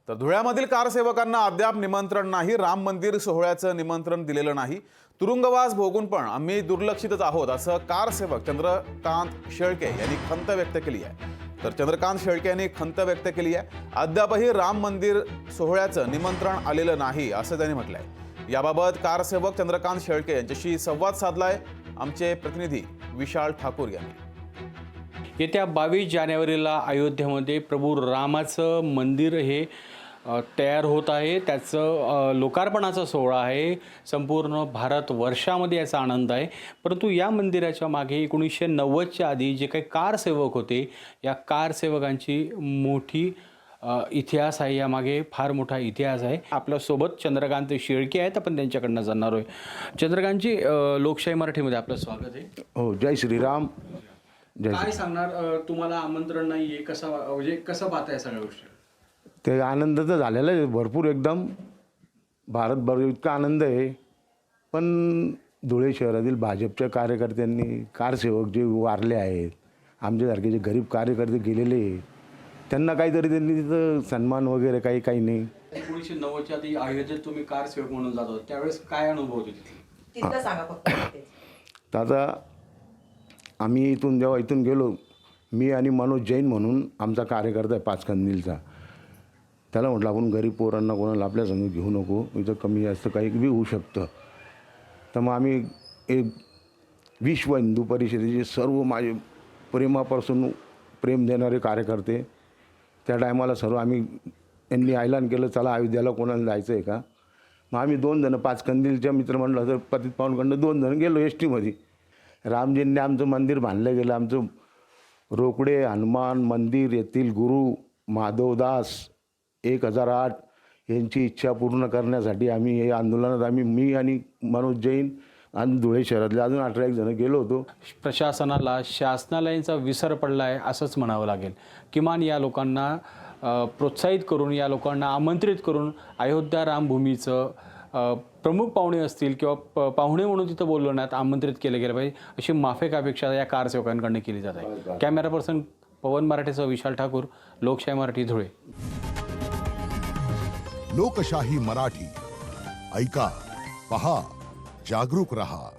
तर धुळ्यामधील कारसेवकांना अद्याप निमंत्रण नाही। राम मंदिर सोहळ्याचं निमंत्रण दिलेलं नाही। तुरुंगवास भोगून पण आम्ही दुर्लक्षितच आहोत असं कारसेवक चंद्रकांत शेळके यांनी खंत व्यक्त केली आहे। तर चंद्रकांत शेळके यांनी खंत व्यक्त केली आहे। अद्यापही राम मंदिर सोहळ्याचं निमंत्रण आलेलं नाही असं त्यांनी म्हटलंय। याबाबत कारसेवक चंद्रकांत शेळके यांच्याशी संवाद साधलाय आमचे प्रतिनिधी विशाल ठाकूर यांनी। येत्या 22 जानेवारीला अयोध्येमध्ये प्रभू रामाचं मंदिर हे तयार होत आहे। त्याचं लोकार्पणाचा सोहळा आहे। संपूर्ण भारतवर्षामध्ये याचा आनंद आहे। परंतु या मंदिराच्या मागे 1990च्या आधी जे काही कारसेवक होते, या कारसेवकांची मोठी इतिहास आहे। यामागे फार मोठा इतिहास आहे। आपल्यासोबत चंद्रकांत शेळके आहेत, आपण त्यांच्याकडनं जाणणार आहोत। चंद्रकांतजी, लोकशाही मराठीमध्ये आपलं स्वागत आहे। हो, जय श्रीराम। काय सांगणार, तुम्हाला आमंत्रण नाहीये, कसं पाहताय सगळ्या गोष्टी? ते आनंद तर झालेला आहे भरपूर, एकदम भारतभर इतका आनंद आहे। पण धुळे शहरातील भाजपच्या कार्यकर्त्यांनी, कारसेवक जे वारले आहेत, आमच्यासारखे जे गरीब कार्यकर्ते गेलेले, त्यांना काहीतरी त्यांनी तिथं सन्मान वगैरे काही नाही। 1990च्या आधी अयोध्येत तुम्ही कारसेवक म्हणून जात होता, त्यावेळेस काय अनुभव होते तिथले? सांगा फक्त। तर आता आम्ही जेव्हा इथून गेलो, मी आणि मनोज जैन म्हणून आमचा कार्यकर्ता आहे पाचकंदीलचा, त्याला म्हटलं आपण गरीब पोरांना कोणाला आपल्या संग घेऊ नको, इथं कमी जास्त काही बी होऊ शकतं। तर मग आम्ही एक विश्व हिंदू परिषदेचे सर्व माझे प्रेमापासून प्रेम देणारे कार्यकर्ते, त्या टायमाला सर्व आम्ही यांनी ऐलान केलं, चला अयोध्येला कोणाला जायचं आहे का? मग आम्ही 2 जण पाचकंदीलच्या मित्रमंडळ तर पतित पावनकडनं 2 जण गेलो एस टीमध्ये। रामजींनी आमचं मंदिर बांधलं गेलं। आमचं रोकडे हनुमान मंदिर येथील गुरु माधवदास 1008 यांची इच्छा पूर्ण करण्यासाठी आम्ही हे आंदोलनात मी आणि मनोज जैन आणि धुळे शहरातले अजून 18 जण गेलो होतो। प्रशासनाला, शासनाला यांचा विसर पडला आहे असंच म्हणावं लागेल। किमान या लोकांना प्रोत्साहित करून, या लोकांना आमंत्रित करून अयोध्या रामभूमीचं प्रमुख पाहुणे असतील किंवा पाहुणे म्हणून तिथं बोलवण्यात आमंत्रित केलं गेलं पाहिजे, अशी माफक अपेक्षा या कारसेवकांकडनं केली जात आहे। कॅमेरा पर्सन पवन मराठेसह विशाल ठाकूर, लोकशाही मराठी, धुळे। लोकशाही मराठी, ऐका, पहा, जागरूक रहा।